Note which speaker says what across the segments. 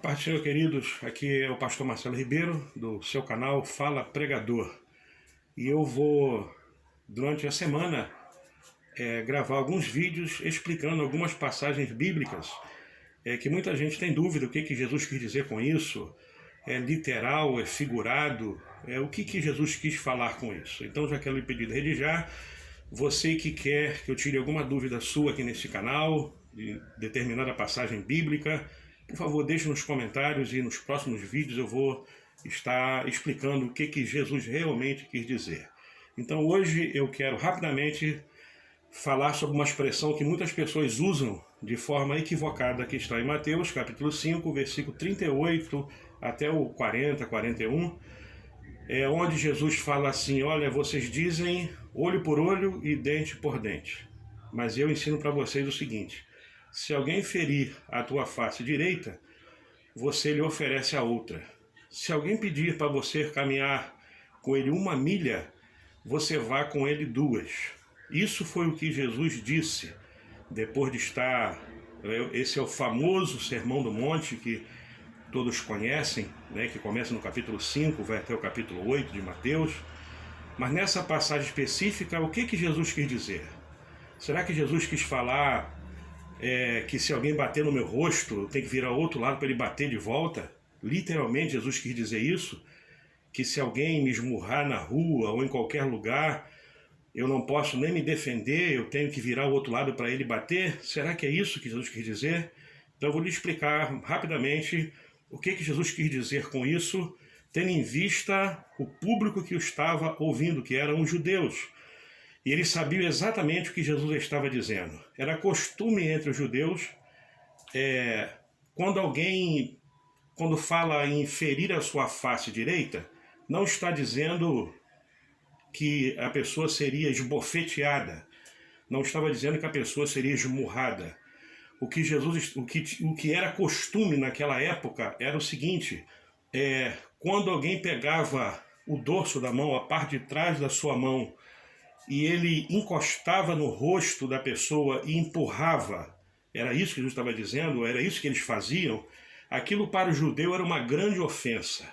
Speaker 1: Paz do Senhor, queridos. Aqui é o pastor Marcelo Ribeiro, do seu canal Fala Pregador. E eu vou, durante a semana, gravar alguns vídeos explicando algumas passagens bíblicas que muita gente tem dúvida o que Jesus quis dizer com isso. É literal, é figurado, o que Jesus quis falar com isso. Então já quero lhe pedir desde já, você que quer que eu tire alguma dúvida sua aqui nesse canal, de determinada passagem bíblica, por favor, deixe nos comentários e nos próximos vídeos eu vou estar explicando o que Jesus realmente quis dizer. Então hoje eu quero rapidamente falar sobre uma expressão que muitas pessoas usam de forma equivocada, que está em Mateus capítulo 5, versículo 38 até o 40, 41, onde Jesus fala assim: olha, vocês dizem olho por olho e dente por dente, mas eu ensino para vocês o seguinte: se alguém ferir a tua face direita, você lhe oferece a outra. Se alguém pedir para você caminhar com ele 1 milha, você vá com ele 2. Isso foi o que Jesus disse depois de estar... Esse é o famoso Sermão do Monte que todos conhecem, que começa no capítulo 5, vai até o capítulo 8 de Mateus. Mas nessa passagem específica, o que Jesus quis dizer? Será que Jesus quis falar que se alguém bater no meu rosto, tem que virar ao outro lado para ele bater de volta? Literalmente Jesus quis dizer isso? Que se alguém me esmurrar na rua ou em qualquer lugar, eu não posso nem me defender, eu tenho que virar ao outro lado para ele bater? Será que é isso que Jesus quis dizer? Então eu vou lhe explicar rapidamente o que Jesus quis dizer com isso, tendo em vista o público que o estava ouvindo, que eram os judeus. E eles sabiam exatamente o que Jesus estava dizendo. Era costume entre os judeus, quando fala em ferir a sua face direita, não está dizendo que a pessoa seria esbofeteada, não estava dizendo que a pessoa seria esmurrada. O que era costume naquela época era o seguinte: quando alguém pegava o dorso da mão, a parte de trás da sua mão, e ele encostava no rosto da pessoa e empurrava, era isso que Jesus estava dizendo, era isso que eles faziam. Aquilo para o judeu era uma grande ofensa.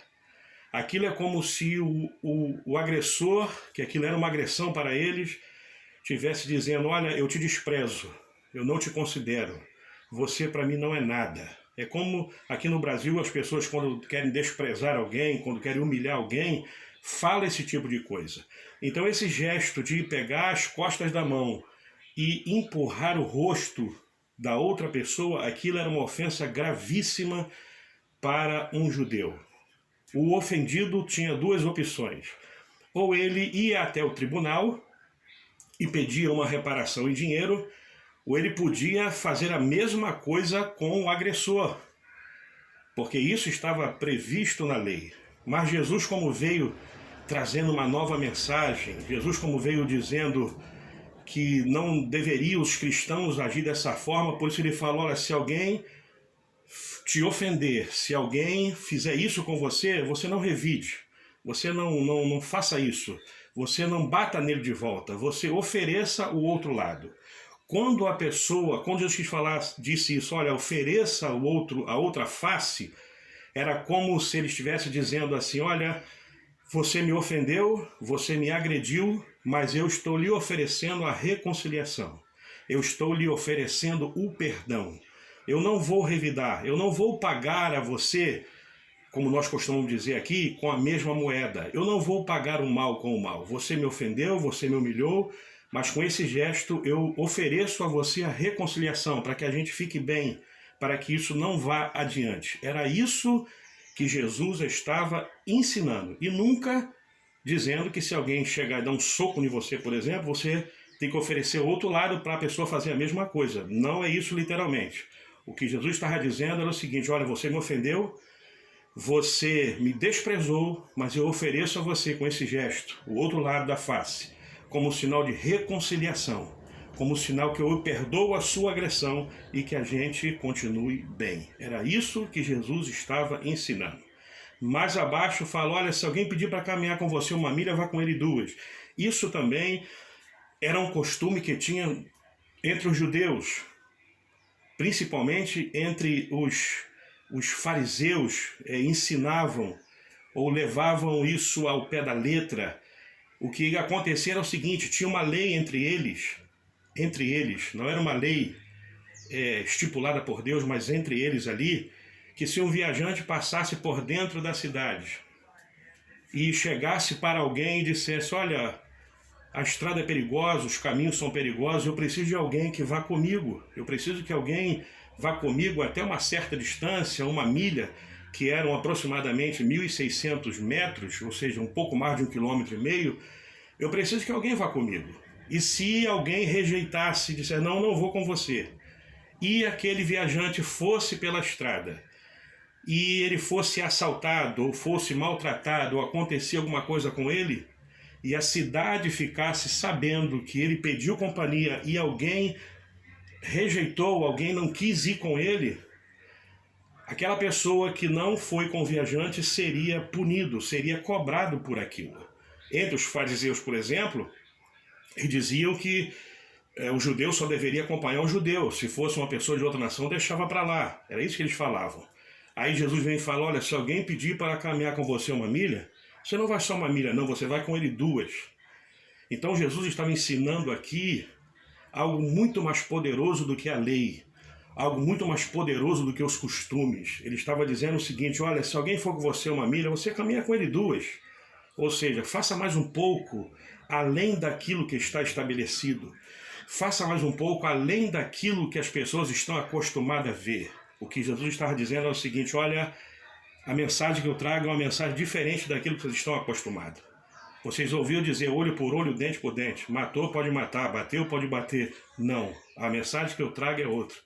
Speaker 1: Aquilo é como se o agressor, que aquilo era uma agressão para eles, estivesse dizendo: olha, eu te desprezo, eu não te considero, você para mim não é nada. É como aqui no Brasil as pessoas, quando querem desprezar alguém, quando querem humilhar alguém, fala esse tipo de coisa. Então esse gesto de pegar as costas da mão e empurrar o rosto da outra pessoa, aquilo era uma ofensa gravíssima para um judeu. O ofendido tinha 2 opções: ou ele ia até o tribunal e pedia uma reparação em dinheiro, ou ele podia fazer a mesma coisa com o agressor, porque isso estava previsto na lei. Mas Jesus, como veio trazendo uma nova mensagem, Jesus como veio dizendo que não deveriam os cristãos agir dessa forma, por isso ele falou: olha, se alguém te ofender, se alguém fizer isso com você, você não revide, você não faça isso, você não bata nele de volta, você ofereça o outro lado. Quando Jesus quis falar, disse isso: olha, ofereça a outra face, era como se ele estivesse dizendo assim: olha, você me ofendeu, você me agrediu, mas eu estou lhe oferecendo a reconciliação. Eu estou lhe oferecendo o perdão. Eu não vou revidar, eu não vou pagar a você, como nós costumamos dizer aqui, com a mesma moeda. Eu não vou pagar o mal com o mal. Você me ofendeu, você me humilhou, mas com esse gesto eu ofereço a você a reconciliação, para que a gente fique bem, para que isso não vá adiante. Era isso que Jesus estava ensinando, e nunca dizendo que se alguém chegar e dar um soco em você, por exemplo, você tem que oferecer o outro lado para a pessoa fazer a mesma coisa. Não é isso literalmente. O que Jesus estava dizendo era o seguinte: olha, você me ofendeu, você me desprezou, mas eu ofereço a você com esse gesto o outro lado da face, como sinal de reconciliação, como sinal que eu perdoo a sua agressão e que a gente continue bem. Era isso que Jesus estava ensinando. Mais abaixo fala: olha, se alguém pedir para caminhar com você 1 milha, vá com ele 2. Isso também era um costume que tinha entre os judeus, principalmente entre os os fariseus ensinavam ou levavam isso ao pé da letra. O que acontecia era o seguinte: tinha uma lei entre eles, não era uma lei estipulada por Deus, mas entre eles ali, que se um viajante passasse por dentro da cidade e chegasse para alguém e dissesse: olha, a estrada é perigosa, os caminhos são perigosos, eu preciso de alguém que vá comigo, eu preciso que alguém vá comigo até uma certa distância, uma milha, que eram aproximadamente 1.600 metros, ou seja, um pouco mais de 1,5 km, eu preciso que alguém vá comigo. E se alguém rejeitasse, disser: não, não vou com você, e aquele viajante fosse pela estrada, e ele fosse assaltado, ou fosse maltratado, ou acontecer alguma coisa com ele, e a cidade ficasse sabendo que ele pediu companhia e alguém rejeitou, alguém não quis ir com ele, aquela pessoa que não foi com o viajante seria punido, seria cobrado por aquilo. Entre os fariseus, por exemplo, eles diziam que o judeu só deveria acompanhar o judeu. Se fosse uma pessoa de outra nação, deixava para lá. Era isso que eles falavam. Aí Jesus vem e fala: olha, se alguém pedir para caminhar com você 1 milha, você não vai só 1 milha, não, você vai com ele 2. Então Jesus estava ensinando aqui algo muito mais poderoso do que a lei, algo muito mais poderoso do que os costumes. Ele estava dizendo o seguinte: olha, se alguém for com você 1 milha, você caminha com ele 2. Ou seja, faça mais um pouco além daquilo que está estabelecido. Faça mais um pouco além daquilo que as pessoas estão acostumadas a ver. O que Jesus estava dizendo é o seguinte: olha, a mensagem que eu trago é uma mensagem diferente daquilo que vocês estão acostumados. Vocês ouviram dizer olho por olho, dente por dente. Matou, pode matar. Bateu, pode bater. Não. A mensagem que eu trago é outra.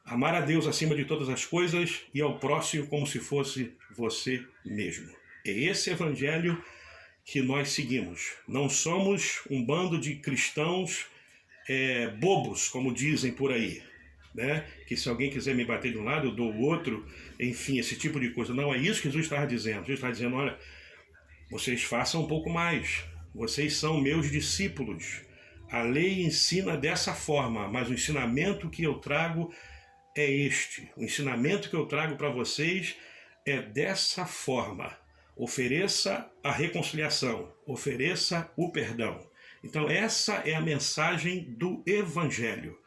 Speaker 1: Amar a Deus acima de todas as coisas e ao próximo como se fosse você mesmo. É esse evangelho que nós seguimos. Não somos um bando de cristãos bobos, como dizem por aí, né? Que se alguém quiser me bater de um lado, eu dou o outro, enfim, esse tipo de coisa. Não é isso que Jesus estava dizendo. Jesus está dizendo: olha, vocês façam um pouco mais. Vocês são meus discípulos. A lei ensina dessa forma, mas o ensinamento que eu trago é este. O ensinamento que eu trago para vocês é dessa forma. Ofereça a reconciliação, ofereça o perdão. Então essa é a mensagem do Evangelho.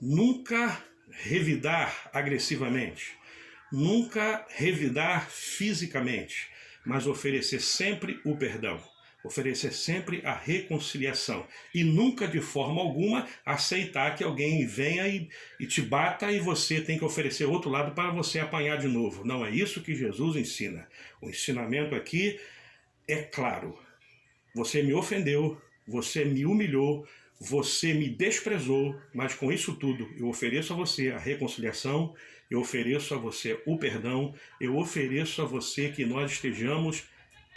Speaker 1: Nunca revidar agressivamente, nunca revidar fisicamente, mas oferecer sempre o perdão, oferecer sempre a reconciliação e nunca de forma alguma aceitar que alguém venha e te bata e você tem que oferecer outro lado para você apanhar de novo. Não é isso que Jesus ensina. O ensinamento aqui é claro. Você me ofendeu, você me humilhou, você me desprezou, mas com isso tudo eu ofereço a você a reconciliação, eu ofereço a você o perdão, eu ofereço a você que nós estejamos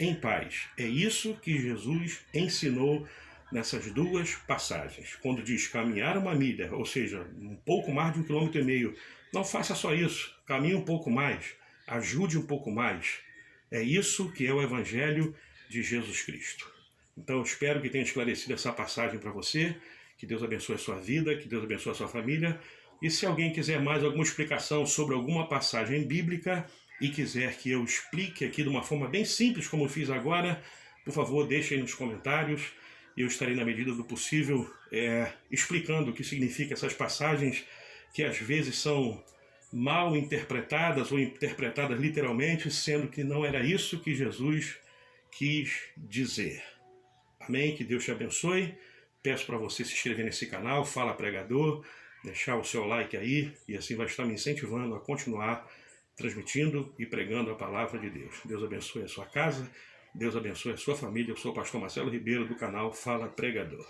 Speaker 1: em paz. É isso que Jesus ensinou nessas duas passagens. Quando diz caminhar 1 milha, ou seja, um pouco mais de 1,5 km, não faça só isso, caminhe um pouco mais, ajude um pouco mais. É isso que é o Evangelho de Jesus Cristo. Então eu espero que tenha esclarecido essa passagem para você, que Deus abençoe a sua vida, que Deus abençoe a sua família. E se alguém quiser mais alguma explicação sobre alguma passagem bíblica e quiser que eu explique aqui de uma forma bem simples, como eu fiz agora, por favor, deixe aí nos comentários e eu estarei, na medida do possível, explicando o que significa essas passagens que às vezes são mal interpretadas ou interpretadas literalmente, sendo que não era isso que Jesus quis dizer. Amém? Que Deus te abençoe. Peço para você se inscrever nesse canal, Fala Pregador, deixar o seu like aí, e assim vai estar me incentivando a continuar transmitindo e pregando a palavra de Deus. Deus abençoe a sua casa, Deus abençoe a sua família. Eu sou o pastor Marcelo Ribeiro, do canal Fala Pregador.